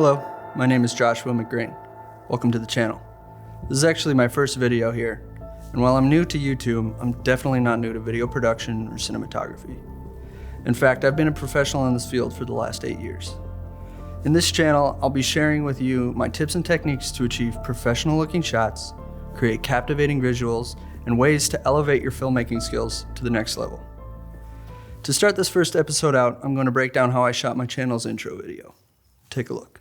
Hello, my name is JoshuaMcgrane. Welcome to the channel. This is actually my first video here, and while I'm new to YouTube, I'm definitely not new to video production or cinematography. In fact, I've been a professional in this field for the last 8 years. In this channel, I'll be sharing with you my tips and techniques to achieve professional looking shots, create captivating visuals, and ways to elevate your filmmaking skills to the next level. To start this first episode out, I'm going to break down how I shot my channel's intro video. Take a look.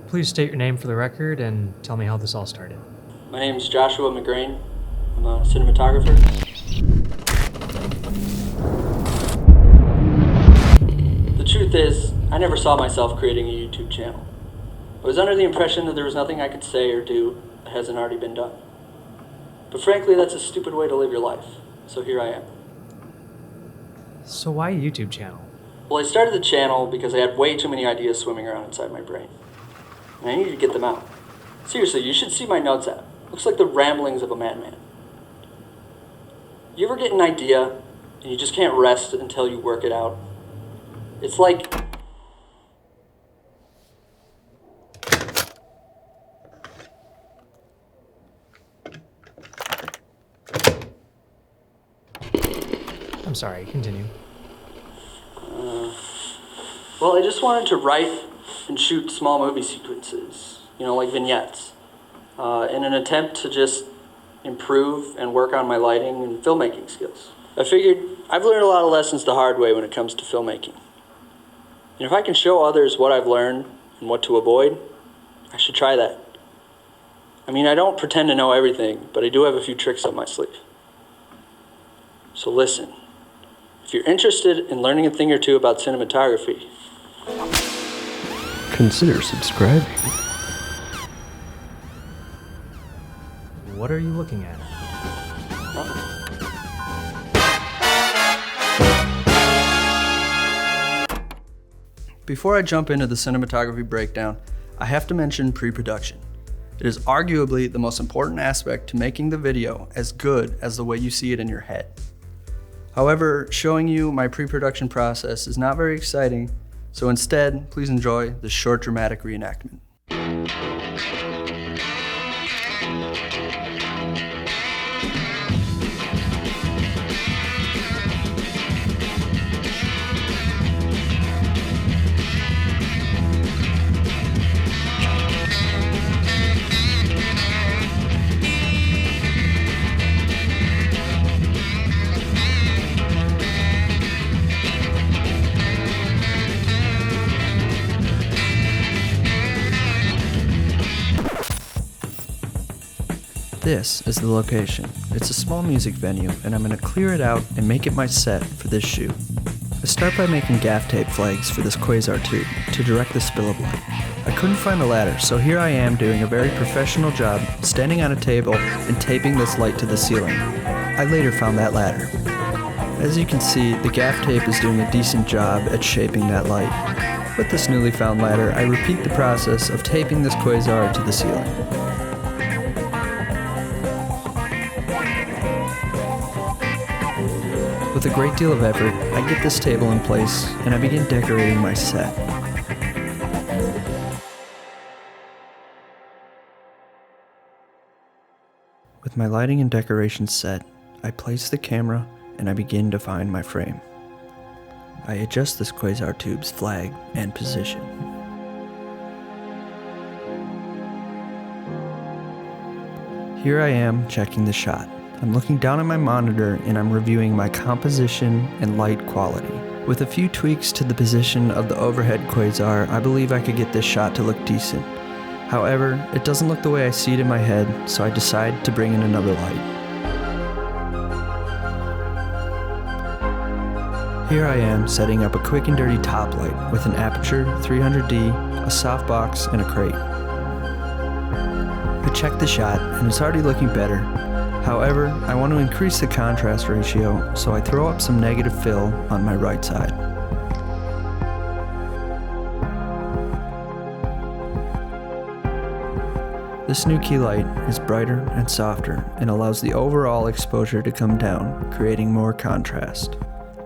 Please state your name for the record and tell me how this all started. My name is Joshua McGrane. I'm a cinematographer. The truth is, I never saw myself creating a YouTube channel. I was under the impression that there was nothing I could say or do that hasn't already been done. But frankly, that's a stupid way to live your life, so here I am. So why a YouTube channel? Well, I started the channel because I had way too many ideas swimming around inside my brain. And I needed to get them out. Seriously, you should see my notes app. Looks like the ramblings of a madman. You ever get an idea and you just can't rest until you work it out? It's like... I'm sorry, continue. Well, I just wanted to write and shoot small movie sequences, like vignettes, in an attempt to just improve and work on my lighting and filmmaking skills. I figured I've learned a lot of lessons the hard way when it comes to filmmaking. And if I can show others what I've learned and what to avoid, I should try that. I mean, I don't pretend to know everything, but I do have a few tricks up my sleeve. So listen, if you're interested in learning a thing or two about cinematography, consider subscribing. What are you looking at? Before I jump into the cinematography breakdown, I have to mention pre-production. It is arguably the most important aspect to making the video as good as the way you see it in your head. However, showing you my pre-production process is not very exciting, so instead, please enjoy this short dramatic reenactment. This is the location. It's a small music venue, and I'm going to clear it out and make it my set for this shoot. I start by making gaff tape flags for this quasar tube to direct the spill of light. I couldn't find a ladder, so here I am doing a very professional job, standing on a table and taping this light to the ceiling. I later found that ladder. As you can see, the gaff tape is doing a decent job at shaping that light. With this newly found ladder, I repeat the process of taping this quasar to the ceiling. With a great deal of effort, I get this table in place and I begin decorating my set. With my lighting and decoration set, I place the camera and I begin to find my frame. I adjust this quasar tube's flag and position. Here I am checking the shot. I'm looking down at my monitor and I'm reviewing my composition and light quality. With a few tweaks to the position of the overhead quasar, I believe I could get this shot to look decent. However, it doesn't look the way I see it in my head, so I decide to bring in another light. Here I am setting up a quick and dirty top light with an aperture, 300D, a softbox, and a crate. I checked the shot and it's already looking better. However, I want to increase the contrast ratio, so I throw up some negative fill on my right side. This new key light is brighter and softer and allows the overall exposure to come down, creating more contrast.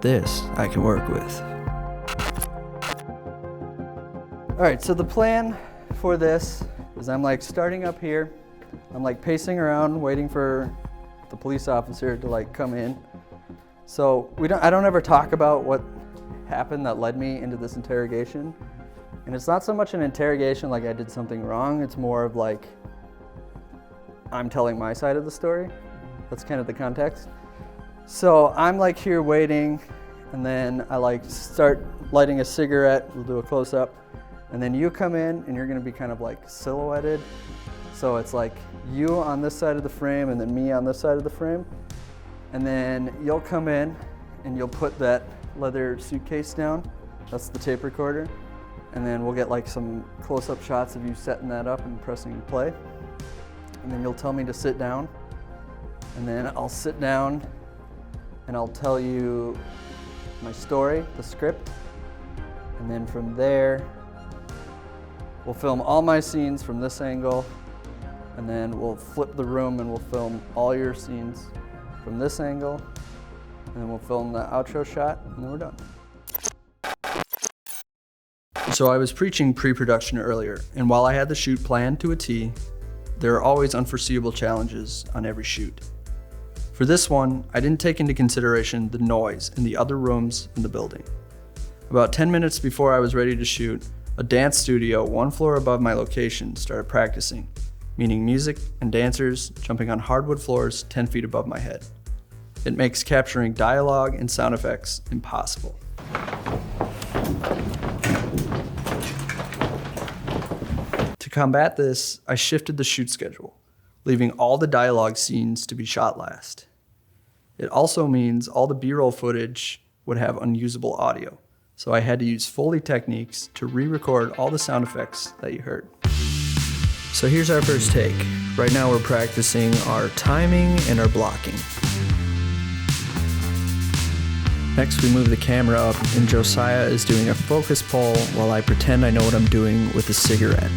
This I can work with. Alright, so the plan for this is I'm like starting up here. I'm like pacing around waiting for the police officer to like come in. So I don't ever talk about what happened that led me into this interrogation. And it's not so much an interrogation like I did something wrong, it's more of like I'm telling my side of the story. That's kind of the context. So I'm like here waiting, and then I like start lighting a cigarette. We'll do a close-up, and then you come in and you're gonna be kind of like silhouetted. So it's like you on this side of the frame and then me on this side of the frame. And then you'll come in and you'll put that leather suitcase down. That's the tape recorder. And then we'll get like some close-up shots of you setting that up and pressing play. And then you'll tell me to sit down. And then I'll sit down and I'll tell you my story, the script. And then from there, we'll film all my scenes from this angle. And then we'll flip the room and we'll film all your scenes from this angle. And then we'll film the outro shot and then we're done. So I was preaching pre-production earlier, and while I had the shoot planned to a T, there are always unforeseeable challenges on every shoot. For this one, I didn't take into consideration the noise in the other rooms in the building. About 10 minutes before I was ready to shoot, a dance studio 1 floor above my location started practicing, meaning music and dancers jumping on hardwood floors 10 feet above my head. It makes capturing dialogue and sound effects impossible. To combat this, I shifted the shoot schedule, leaving all the dialogue scenes to be shot last. It also means all the B-roll footage would have unusable audio, so I had to use Foley techniques to re-record all the sound effects that you heard. So here's our first take. Right now we're practicing our timing and our blocking. Next we move the camera up and Josiah is doing a focus pull while I pretend I know what I'm doing with a cigarette.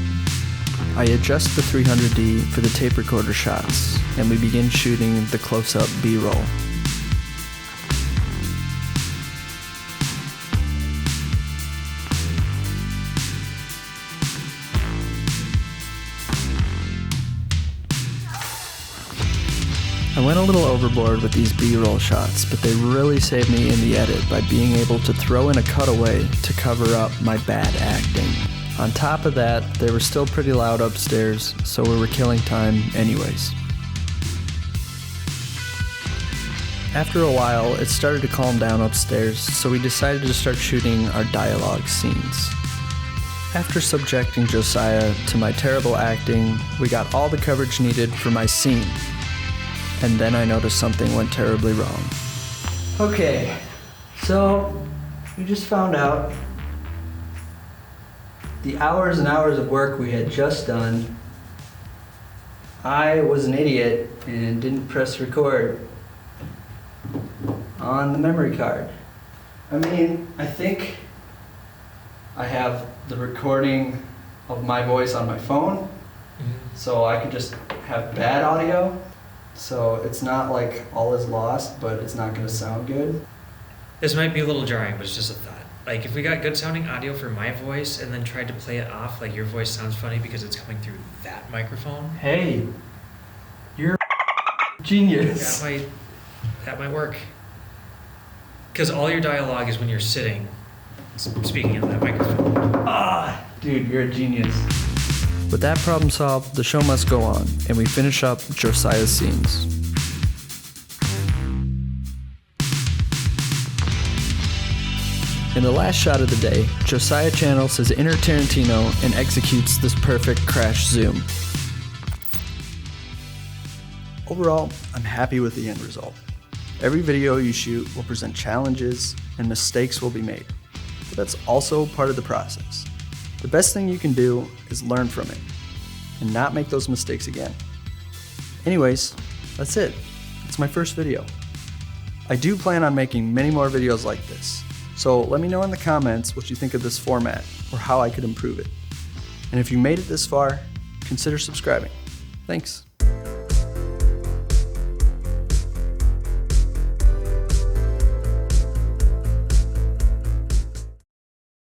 I adjust the 300D for the tape recorder shots, and we begin shooting the close-up B-roll. I went a little overboard with these B-roll shots, but they really saved me in the edit by being able to throw in a cutaway to cover up my bad acting. On top of that, they were still pretty loud upstairs, so we were killing time anyways. After a while, it started to calm down upstairs, so we decided to start shooting our dialogue scenes. After subjecting Josiah to my terrible acting, we got all the coverage needed for my scene. And then I noticed something went terribly wrong. Okay, so we just found out the hours and hours of work we had just done, I was an idiot and didn't press record on the memory card. I mean, I think I have the recording of my voice on my phone, so I could just have bad audio. So it's not like all is lost, but it's not gonna sound good. This might be a little jarring, but it's just a thought. Like, if we got good sounding audio for my voice and then tried to play it off, like your voice sounds funny because it's coming through that microphone. Hey, you're a genius. That might work. Because all your dialogue is when you're sitting, speaking on that microphone. Dude, you're a genius. With that problem solved, the show must go on, and we finish up Josiah's scenes. In the last shot of the day, Josiah channels his inner Tarantino and executes this perfect crash zoom. Overall, I'm happy with the end result. Every video you shoot will present challenges and mistakes will be made, but that's also part of the process. The best thing you can do is learn from it and not make those mistakes again. Anyways, that's it. It's my first video. I do plan on making many more videos like this, so let me know in the comments what you think of this format or how I could improve it. And if you made it this far, consider subscribing. Thanks.